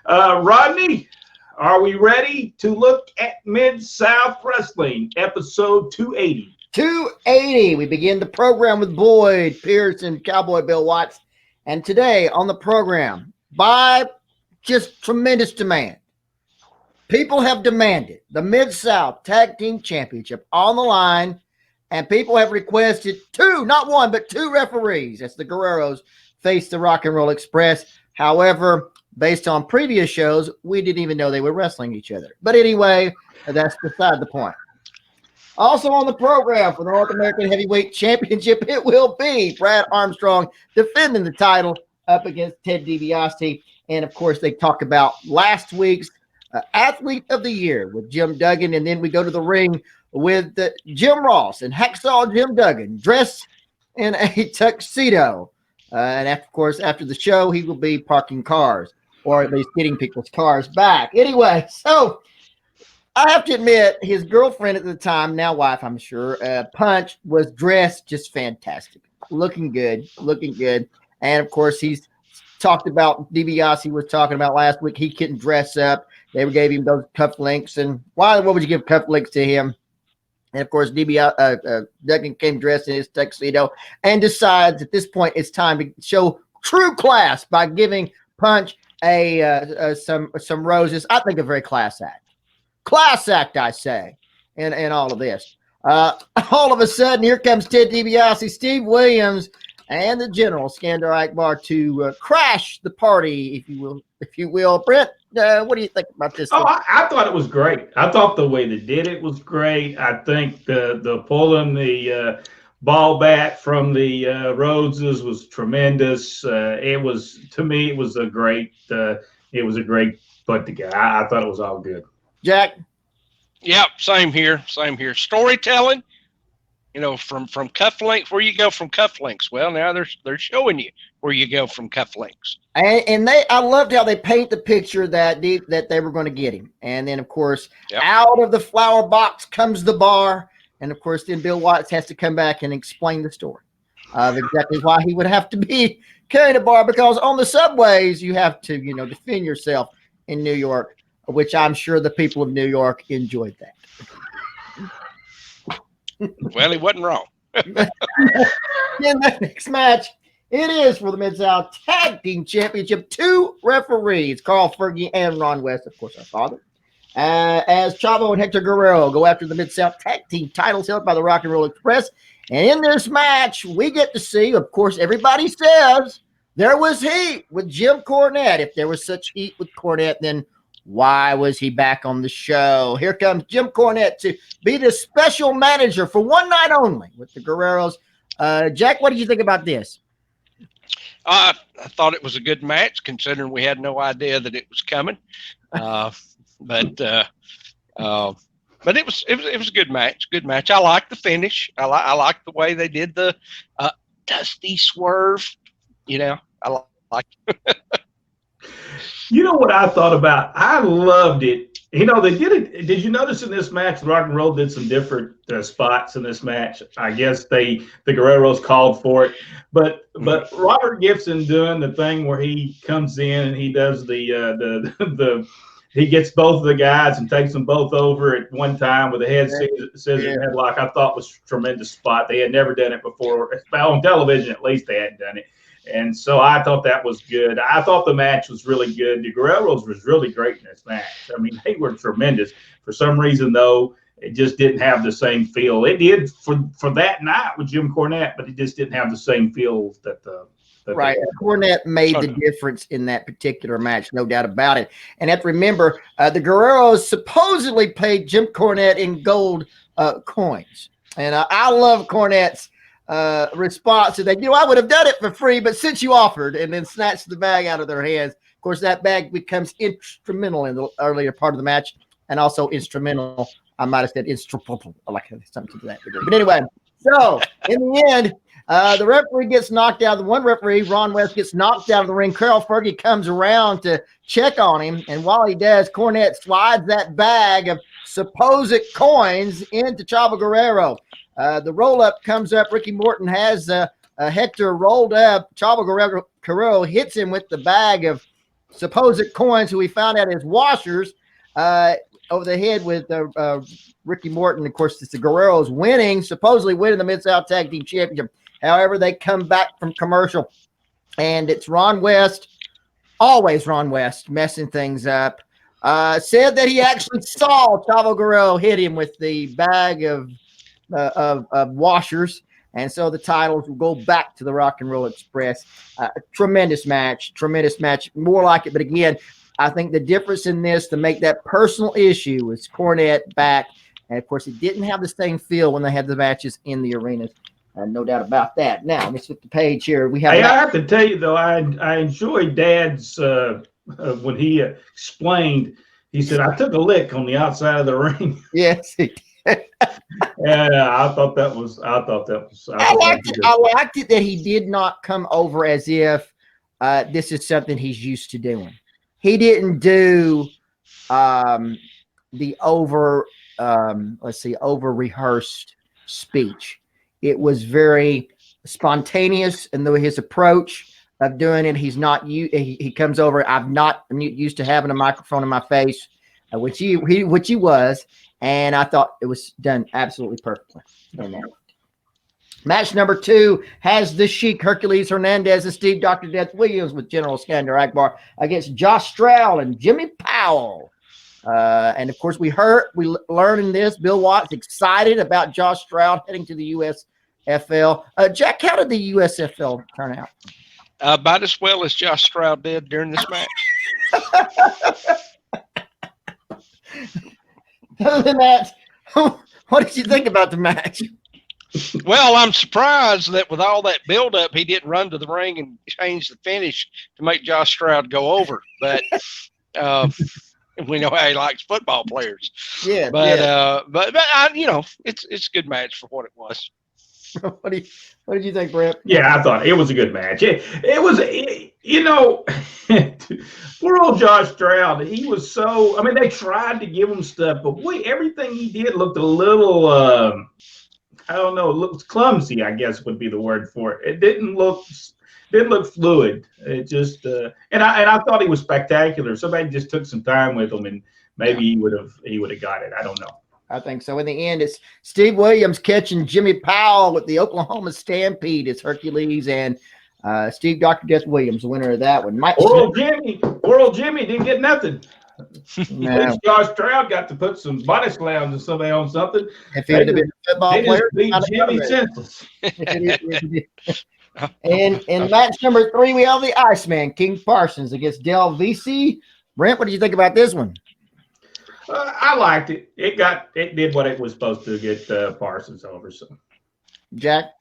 Rodney, are we ready to look at Mid-South Wrestling, episode 280? 280. We begin the program with Boyd Pierce and Cowboy Bill Watts. And today on the program, by just tremendous demand, people have demanded the Mid-South Tag Team Championship on the line, and people have requested two, not one, but two referees as the Guerreros face the Rock and Roll Express. However, based on previous shows, we didn't even know they were wrestling each other. But anyway, that's beside the point. Also on the program for the North American Heavyweight Championship, it will be Brad Armstrong defending the title up against Ted DiBiase. And, of course, they talk about last week's Athlete of the Year with Jim Duggan. And then we go to the ring with Jim Ross and Hacksaw Jim Duggan dressed in a tuxedo. And, of course, after the show, he will be parking cars, or at least getting people's cars back. Anyway, so I have to admit, his girlfriend at the time, now wife, I'm sure, Punch, was dressed just fantastic. Looking good. And, of course, he's talked about DiBiase was talking about last week. He couldn't dress up. They gave him those cufflinks. And what would you give cufflinks to him? And, of course, Duggan came dressed in his tuxedo and decides at this point it's time to show true class by giving Punch some roses. I think a very class act. Class act, I say, in all of this. All of a sudden, here comes Ted DiBiase, Steve Williams, and the General, Skandar Akbar, to crash the party, if you will. Brent, what do you think about this? I thought it was great. I thought the way they did it was great. I think the pulling the ball bat from the Rhodeses was tremendous. It was, to me, it was a great put together. I thought it was all good. Jack? Yep, same here. Storytelling, from cufflinks, where you go from cufflinks. Well, now they're showing you where you go from cufflinks. And I loved how they paint the picture that they were going to get him. And then, of course, out of the flower box comes the bar. And, of course, then Bill Watts has to come back and explain the story of exactly why he would have to be carrying a bar, because on the subways you have to, defend yourself in New York, which I'm sure the people of New York enjoyed that. Well, he wasn't wrong. In the next match, it is for the Mid-South Tag Team Championship. Two referees, Carl Fergie and Ron West, of course, our father, as Chavo and Hector Guerrero go after the Mid-South Tag Team titles held by the Rock and Roll Express. And in this match, we get to see, of course, everybody says there was heat with Jim Cornette. If there was such heat with Cornette, then why was he back on the show? Here comes Jim Cornette to be the special manager for one night only with the Guerreros. Jack, what did you think about this? I thought it was a good match, considering we had no idea that it was coming. But it was a good match. Good match. I liked the finish. I liked the way they did the Dusty Swerve. I like. You know what I thought about? I loved it. They did it. Did you notice in this match, Rock and Roll did some different spots in this match? I guess the Guerreros called for it, but Robert Gibson doing the thing where he comes in and he does he gets both of the guys and takes them both over at one time with a scissors headlock. I thought was a tremendous spot. They had never done it before on television. At least they hadn't done it. And so I thought that was good. I thought the match was really good. The Guerreros was really great in this match. I mean, they were tremendous. For some reason, though, it just didn't have the same feel. It did for that night with Jim Cornette, but it just didn't have the same feel that right. Cornette made the difference in that particular match, no doubt about it. And have to remember, the Guerreros supposedly paid Jim Cornette in gold coins. And I love Cornette's response to that. I would have done it for free, but since you offered, and then snatched the bag out of their hands. Of course, that bag becomes instrumental in the earlier part of the match, and also instrumental. I might have said instrumental. I like something to that degree. But anyway, so in the end, the referee gets knocked out. The one referee, Ron West, gets knocked out of the ring. Carl Fergie comes around to check on him, and while he does, Cornette slides that bag of supposed coins into Chavo Guerrero. The roll-up comes up. Ricky Morton has Hector rolled up. Chavo Guerrero hits him with the bag of supposed coins, who we found out is washers, over the head with Ricky Morton. Of course, it's the Guerreros supposedly winning the Mid-South Tag Team Championship. However, they come back from commercial, and it's Ron West, always Ron West, messing things up. Said that he actually saw Chavo Guerrero hit him with the bag of washers, and so the titles will go back to the Rock and Roll Express. Tremendous match, more like it. But again, I think the difference in this, to make that personal issue, is Cornette back, and of course, it didn't have the same feel when they had the matches in the arenas. No doubt about that. Now, let's flip the page here. We have. Hey, I have to tell you though, I enjoyed Dad's when he explained. He said, "I took a lick on the outside of the ring." Yes. I thought that was. I liked it. I liked it that he did not come over as if this is something he's used to doing. He didn't do the over rehearsed speech. It was very spontaneous, and his approach of doing it, he's not. He comes over. I'm not used to having a microphone in my face, which he was, and I thought it was done absolutely perfectly. Match number 2 has the Sheik, Hercules Hernandez, and Steve Dr. Death Williams with General Skander Akbar against Josh Stroud and Jimmy Powell. And of course, we learned in this, Bill Watts excited about Josh Stroud heading to the USFL. Jack, how did the USFL turn out? About as well as Josh Stroud did during this match. Other than that, what did you think about the match? Well, I'm surprised that with all that buildup, he didn't run to the ring and change the finish to make Josh Stroud go over. But we know how he likes football players. Yeah, but it's a good match for what it was. What did you think, Brett? Yeah, I thought it was a good match. It was, poor old Josh Stroud. He was so. I mean, they tried to give him stuff, but everything he did looked a little. I don't know. It looked clumsy, I guess would be the word for it. It didn't look fluid. It just and I thought he was spectacular. Somebody just took some time with him, and maybe he would have got it. I don't know. I think so. In the end, it's Steve Williams catching Jimmy Powell with the Oklahoma Stampede. It's Hercules and Steve Dr. Death Williams, the winner of that one. Poor old Jimmy didn't get nothing. No. Josh Stroud got to put some body slams or somebody on something. If he had been a football player, beat Jimmy senseless. And in match number 3, we have the Iceman, King Parsons, against Del VC. Brent, what did you think about this one? I liked it. It did what it was supposed to, get Parsons over. So, Jack.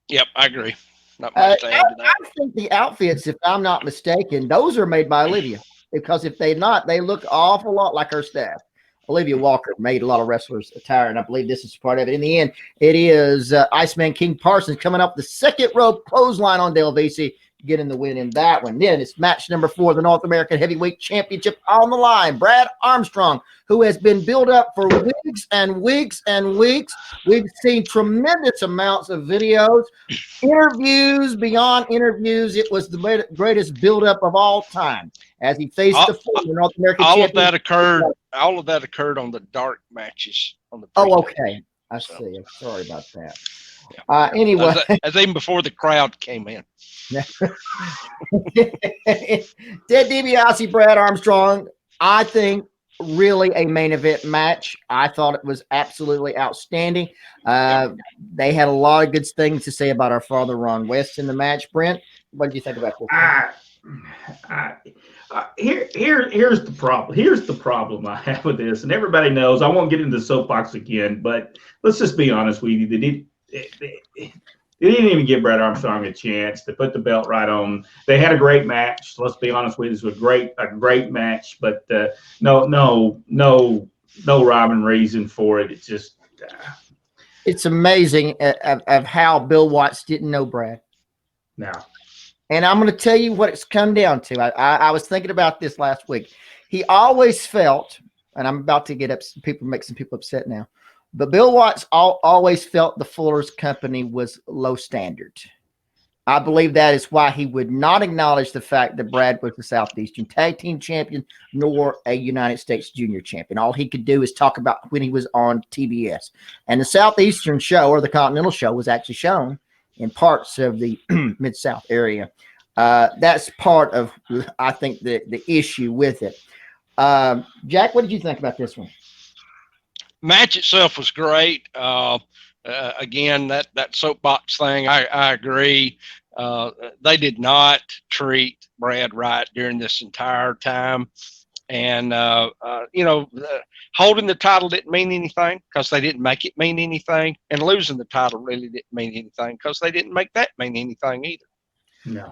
Yep, I agree. Not much to add to that. I think the outfits, if I'm not mistaken, those are made by Olivia, because if they're not, they look awful lot like her staff. Olivia Walker made a lot of wrestlers attire, and I believe this is part of it. In the end, it is Iceman King Parsons coming up the second rope clothesline on Del VC, getting the win in that one. Then it's match number 4, the North American Heavyweight Championship on the line. Brad Armstrong, who has been built up for weeks and weeks and weeks. We've seen tremendous amounts of videos, interviews beyond interviews. It was the greatest buildup of all time as he faced the North American Championship. All of that occurred on the dark matches. On the okay. I see. I'm sorry about that. Yeah. Anyway, as even before the crowd came in. Ted DiBiase, Brad Armstrong, I think really a main event match. I thought it was absolutely outstanding. They had a lot of good things to say about our father Ron West in the match. Brent, what did you think about this? Here's the problem. Here's the problem I have with this, and everybody knows. I won't get into the soapbox again, but let's just be honest with you. They didn't even give Brad Armstrong a chance to put the belt right on. They had a great match. Let's be honest with you. This was a great match, but no rhyme and reason for it. It's just it's amazing of how Bill Watts didn't know Brad. No. And I'm going to tell you what it's come down to. I was thinking about this last week. He always felt, and I'm about to get up, make some people upset now, but Bill Watts always felt the Fuller's company was low standard. I believe that is why he would not acknowledge the fact that Brad was the Southeastern Tag Team Champion nor a United States Junior Champion. All he could do is talk about when he was on TBS. And the Southeastern show, or the Continental show, was actually shown in parts of the Mid-South area. That's part of, I think, the issue with it. Jack, what did you think about this one? Match itself was great. Again, that soapbox thing, I agree. They did not treat Brad right during this entire time. And, holding the title didn't mean anything because they didn't make it mean anything. And losing the title really didn't mean anything because they didn't make that mean anything either. No.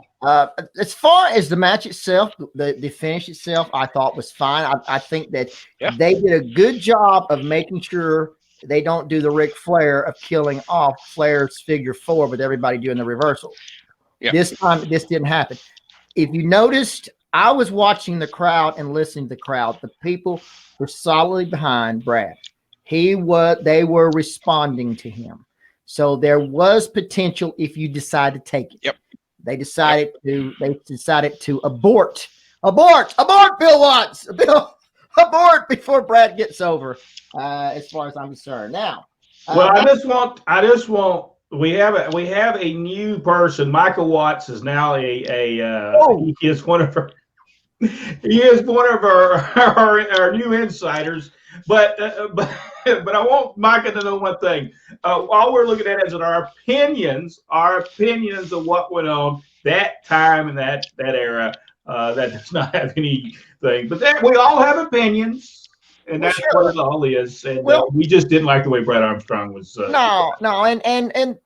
As far as the match itself, the finish itself, I thought was fine. I think that they did a good job of making sure they don't do the Ric Flair of killing off Flair's figure 4 with everybody doing the reversal. Yeah. This time, this didn't happen. If you noticed, I was watching the crowd and listening to the crowd. The people were solidly behind Brad. They were responding to him. So there was potential if you decide to take it. Yep. They decided to abort Bill Watts, abort before Brad gets over. As far as I'm concerned, now. Well, I just want. We have a new person. Michael Watts is now he is one of our new insiders. But I want Micah to know one thing. All we're looking at is our opinions of what went on that time and that era. That does not have anything. But we all have opinions, and that's what it all is. And we just didn't like the way Brad Armstrong was. No, and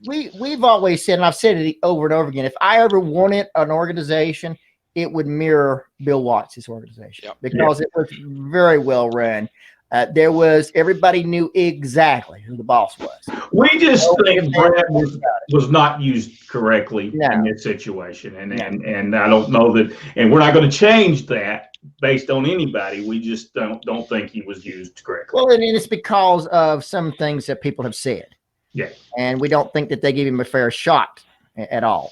we've always said, and I've said it over and over again, if I ever wanted an organization, it would mirror Bill Watts' organization because it was very well run. Everybody knew exactly who the boss was. We just think Brad was not used correctly in this situation, and I don't know that, and we're not going to change that based on anybody. We just don't think he was used correctly. Well, and it's because of some things that people have said. Yeah, and we don't think that they gave him a fair shot at all.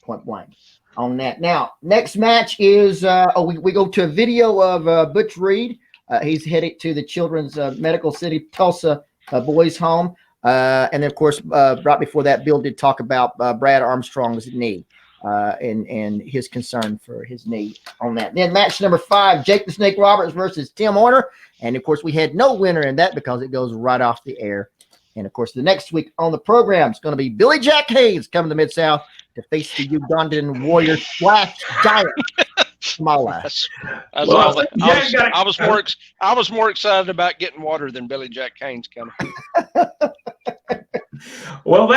Point blank. On that. Now, next match is we go to a video of Butch Reed. He's headed to the Children's Medical City Tulsa Boys Home, and then of course, right before that, Bill did talk about Brad Armstrong's knee and his concern for his knee on that. Then match number 5, Jake the Snake Roberts versus Tim Horner, and of course, we had no winner in that because it goes right off the air. And of course, the next week on the program is going to be Billy Jack Hayes coming to Mid-South to face the Ugandan warrior / giant Kamala. I was more excited about getting water than Billy Jack Haynes coming. Well,